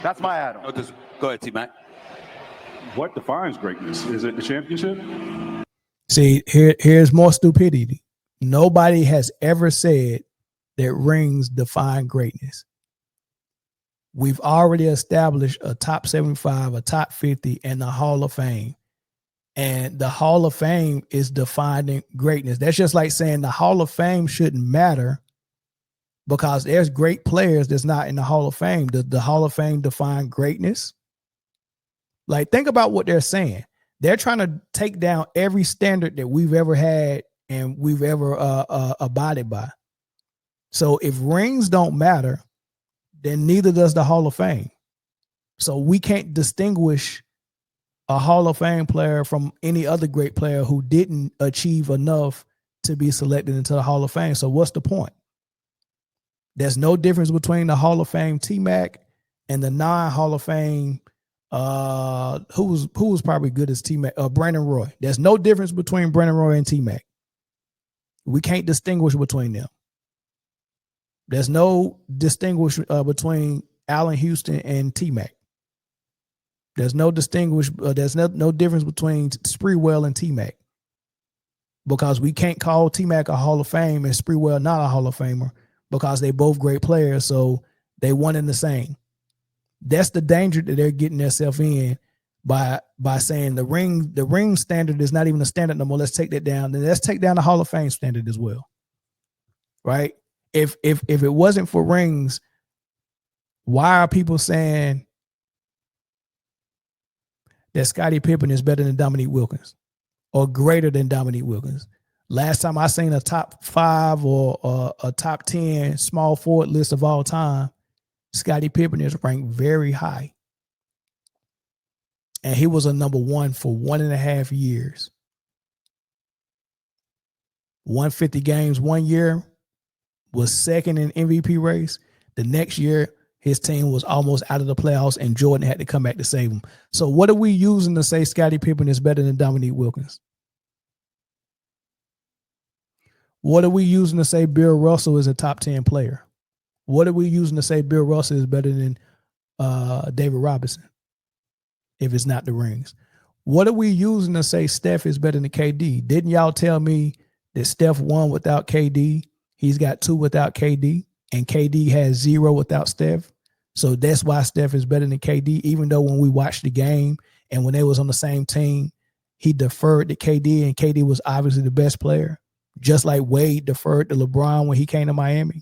That's my add-on. No, just go ahead, T-Mac. What defines greatness? Is it the championship? See, here's more stupidity. Nobody has ever said that rings define greatness. We've already established a top 75, a top 50, and the Hall of Fame. And the Hall of Fame is defining greatness. That's just like saying the Hall of Fame shouldn't matter because there's great players that's not in the Hall of Fame. Does the Hall of Fame define greatness? Like, think about what they're saying. They're trying to take down every standard that we've ever had and we've ever abided by. So if rings don't matter, then neither does the Hall of Fame. So we can't distinguish a Hall of Fame player from any other great player who didn't achieve enough to be selected into the Hall of Fame. So what's the point? There's no difference between the Hall of Fame T-Mac and the non-Hall of Fame who was probably good as T-Mac, Brandon Roy. There's no difference between Brandon Roy and T-Mac. We can't distinguish between them. There's no distinguish between Allen Houston and T-Mac. There's no there's no difference between Sprewell and T-Mac. Because we can't call T-Mac a Hall of Fame and Sprewell not a Hall of Famer because they both great players, so they one and the same. That's the danger that they're getting themselves in by saying the ring standard is not even a standard no more. Let's take that down. Then let's take down the Hall of Fame standard as well. Right? If it wasn't for rings, why are people saying that Scottie Pippen is better than Dominique Wilkins or greater than Dominique Wilkins? Last time I seen a top 5 or a top 10 small forward list of all time, Scottie Pippen is ranked very high. And he was a number 1 for 1.5 years. 150 games 1 year, was second in MVP race. The next year, his team was almost out of the playoffs and Jordan had to come back to save him. So what are we using to say Scottie Pippen is better than Dominique Wilkins? What are we using to say Bill Russell is a top 10 player? What are we using to say Bill Russell is better than David Robinson if it's not the rings? What are we using to say Steph is better than KD? Didn't y'all tell me that Steph won without KD? He's got 2 without KD, and KD has 0 without Steph. So that's why Steph is better than KD, even though when we watched the game and when they was on the same team, he deferred to KD, and KD was obviously the best player, just like Wade deferred to LeBron when he came to Miami.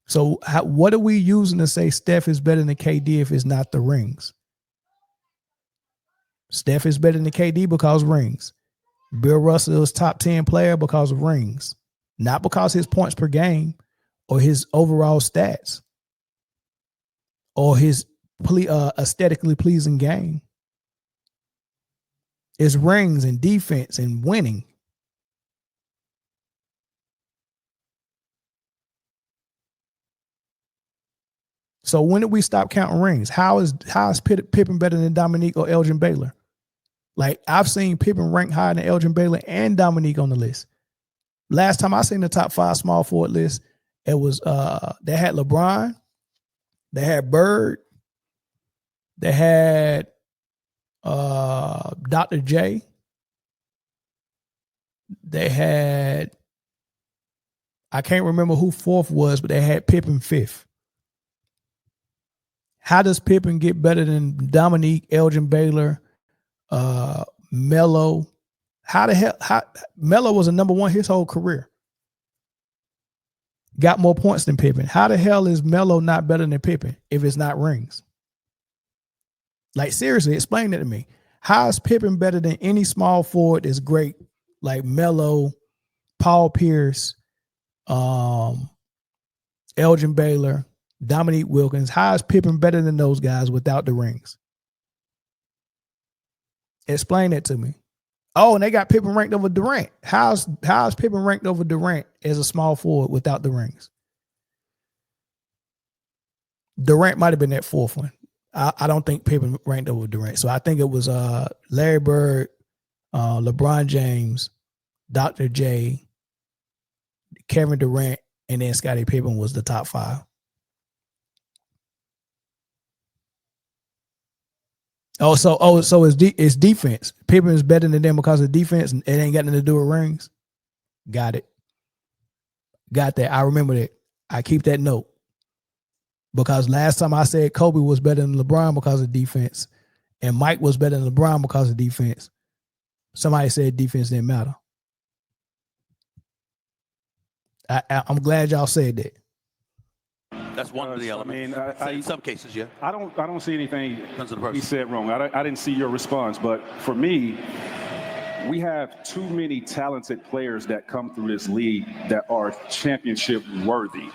So what are we using to say Steph is better than KD if it's not the rings? Steph is better than KD because rings. Bill Russell is top 10 player because of rings, not because his points per game or his overall stats or his aesthetically pleasing game. It's rings and defense and winning. So when did we stop counting rings? How is Pippen better than Dominique or Elgin Baylor? Like, I've seen Pippen ranked higher than Elgin Baylor and Dominique on the list. Last time I seen the top 5 small forward list, it was they had LeBron, they had Bird, they had Dr. J, they had, I can't remember who 4th was, but they had Pippen 5th. How does Pippen get better than Dominique, Elgin Baylor, Melo? How the hell? Melo was a number 1 his whole career. Got more points than Pippen. How the hell is Melo not better than Pippen if it's not rings? Like, seriously, explain that to me. How is Pippen better than any small forward that's great, like Melo, Paul Pierce, Elgin Baylor, Dominique Wilkins? How is Pippen better than those guys without the rings? Explain that to me. Oh, and they got Pippen ranked over Durant. How's Pippen ranked over Durant as a small forward without the rings? Durant might have been that 4th one. I don't think Pippen ranked over Durant. So I think it was Larry Bird, LeBron James, Dr. J, Kevin Durant, and then Scottie Pippen was the top 5. So it's defense. Pippen is better than them because of defense, and it ain't got nothing to do with rings. Got it. Got that. I remember that. I keep that note. Because last time I said Kobe was better than LeBron because of defense, and Mike was better than LeBron because of defense, somebody said defense didn't matter. I'm glad y'all said that. That's one of the elements. I mean, in some cases, yeah. I don't see anything he said wrong. I didn't see your response, but for me, we have too many talented players that come through this league that are championship worthy.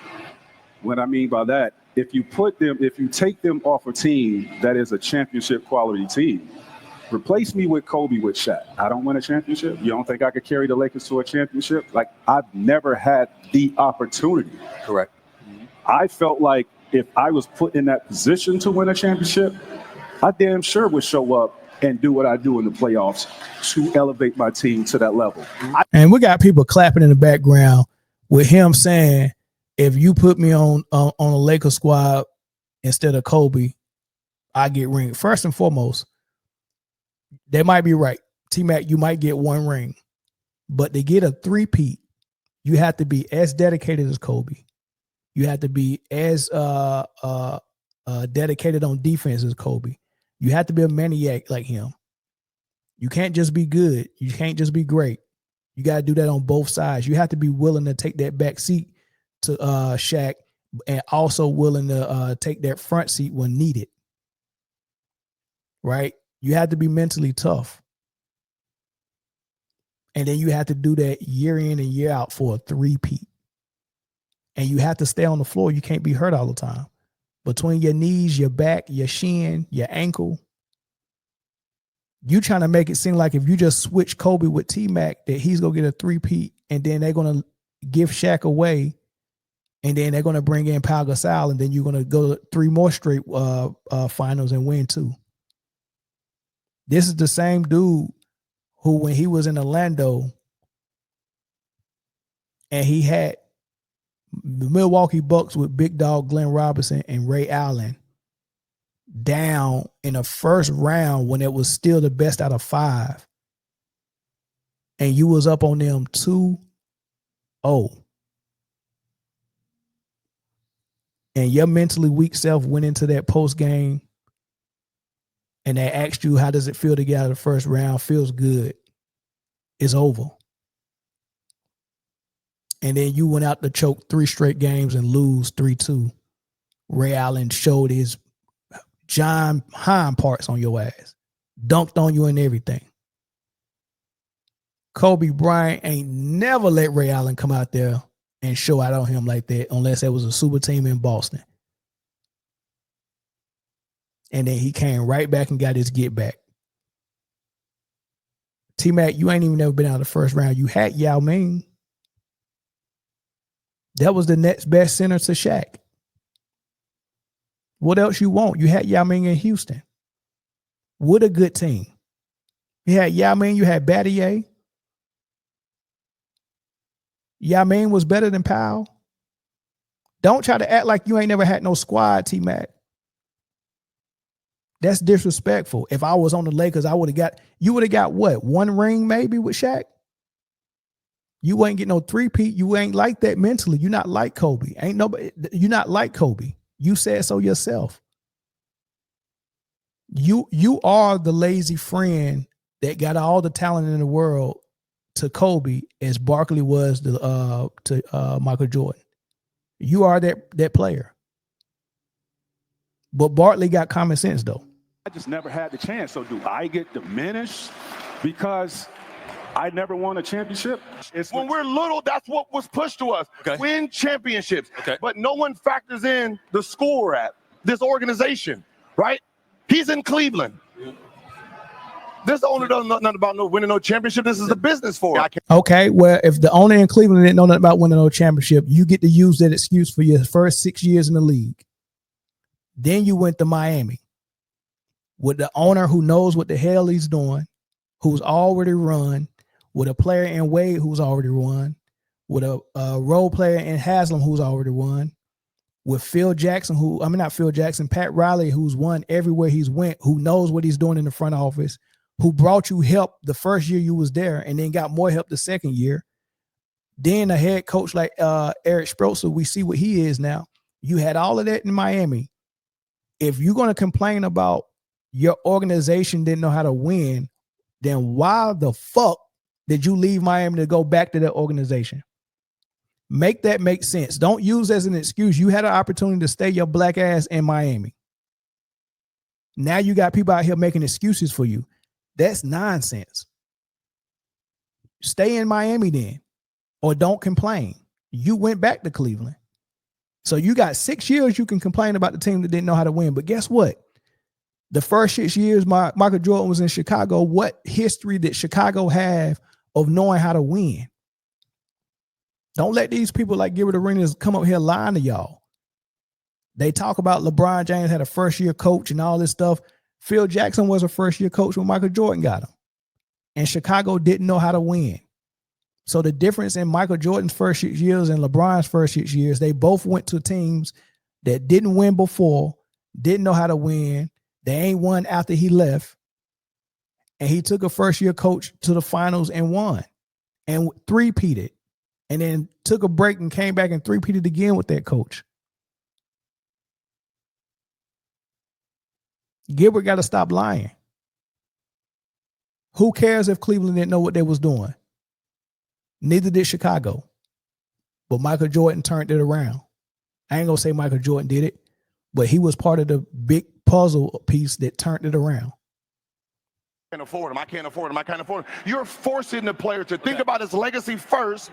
What I mean by that, if you take them off a team that is a championship quality team, replace me with Kobe with Shaq. I don't win a championship. You don't think I could carry the Lakers to a championship? Like, I've never had the opportunity. Correct. I felt like if I was put in that position to win a championship, I damn sure would show up and do what I do in the playoffs to elevate my team to that level. And we got people clapping in the background with him saying, if you put me on a Lakers squad instead of Kobe, I get ring. First and foremost, they might be right. T-Mac, you might get one ring. But to get a three-peat, you have to be as dedicated as Kobe. You have to be as dedicated on defense as Kobe. You have to be a maniac like him. You can't just be good. You can't just be great. You got to do that on both sides. You have to be willing to take that back seat to Shaq, and also willing to take that front seat when needed. Right? You have to be mentally tough. And then you have to do that year in and year out for a three-peat. And you have to stay on the floor. You can't be hurt all the time. Between your knees, your back, your shin, your ankle, you trying to make it seem like if you just switch Kobe with T-Mac, that he's going to get a three-peat, and then they're going to give Shaq away, and then they're going to bring in Pau Gasol, and then you're going to go to 3 more straight finals and win 2. This is the same dude who, when he was in Orlando and he had the Milwaukee Bucks with Big Dog Glenn Robinson and Ray Allen down in the first round when it was still the best out of 5, and you was up on them 2-0, and your mentally weak self went into that post game and they asked you, how does it feel to get out of the first round? Feels good. It's over. And then you went out to choke 3 straight games and lose 3-2. Ray Allen showed his John hind parts on your ass. Dunked on you and everything. Kobe Bryant ain't never let Ray Allen come out there and show out on him like that unless it was a super team in Boston. And then he came right back and got his get back. T-Mac, you ain't even never been out of the first round. You had Yao Ming. That was the next best center to Shaq. What else you want? You had Yao Ming in Houston. What a good team. You had Yao Ming, you had Battier. Yao Ming was better than Powell. Don't try to act like you ain't never had no squad, T-Mac. That's disrespectful. If I was on the Lakers, you would have got what? 1 ring maybe with Shaq? You ain't get no 3-peat. You ain't like that mentally. You're not like Kobe. You're not like Kobe. You said so yourself. You are the lazy friend that got all the talent in the world to Kobe as Barkley was to Michael Jordan. You are that player. But Barkley got common sense though. I just never had the chance. So do I get diminished because I never won a championship? When we're little, that's what was pushed to us. Okay. Win championships. Okay. But no one factors in the school rat, this organization, right? He's in Cleveland. This owner doesn't know nothing about winning no championship. This is the business for it. Okay, well, if the owner in Cleveland didn't know nothing about winning no championship, you get to use that excuse for your first 6 years in the league. Then you went to Miami with the owner who knows what the hell he's doing, who's already run, with a player in Wade who's already won, with a role player in Haslam who's already won, with Phil Jackson, not Phil Jackson, Pat Riley, who's won everywhere he's went, who knows what he's doing in the front office, who brought you help the first year you was there and then got more help the second year. Then a head coach like Eric Spoelstra, we see what he is now. You had all of that in Miami. If you're going to complain about your organization didn't know how to win, then why the fuck did you leave Miami to go back to that organization? Make that make sense. Don't use as an excuse. You had an opportunity to stay your black ass in Miami. Now you got people out here making excuses for you. That's nonsense. Stay in Miami then, or don't complain. You went back to Cleveland. So you got 6 years you can complain about the team that didn't know how to win. But guess what? The first 6 years Michael Jordan was in Chicago, what history did Chicago have of knowing how to win? Don't let these people like Gilbert Arenas come up here lying to y'all. They talk about LeBron James had a first-year coach and all this stuff. Phil Jackson was a first-year coach when Michael Jordan got him. And Chicago didn't know how to win. So the difference in Michael Jordan's first 6 years and LeBron's first 6 years, they both went to teams that didn't win before, didn't know how to win. They ain't won after he left. And he took a first-year coach to the finals and won. And three-peated. And then took a break and came back and three-peated again with that coach. Gilbert got to stop lying. Who cares if Cleveland didn't know what they was doing? Neither did Chicago. But Michael Jordan turned it around. I ain't going to say Michael Jordan did it, but he was part of the big puzzle piece that turned it around. I can't afford him. I can't afford him. I can't afford him. You're forcing the player to think about his legacy first.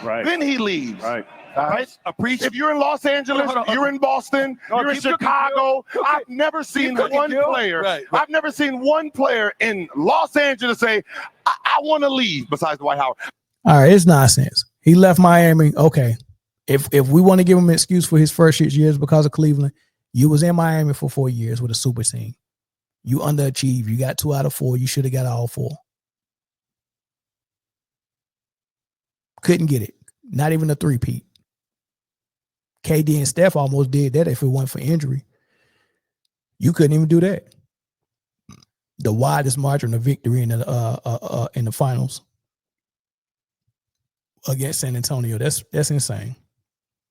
Right. Then he leaves. Right. Right? If you're in Los Angeles, you're in Boston, you're in Chicago. I've never seen one player. Right. I've never seen one player in Los Angeles say, I want to leave, besides Dwight Howard. All right, it's nonsense. He left Miami. Okay. If we want to give him an excuse for his first 6 years because of Cleveland, you was in Miami for 4 years with a super team. You underachieved. You got 2 out of 4. You should have got all 4. Couldn't get it. Not even a three-peat. KD and Steph almost did that if it wasn't for injury. You couldn't even do that. The widest margin of victory in the finals against San Antonio. That's insane.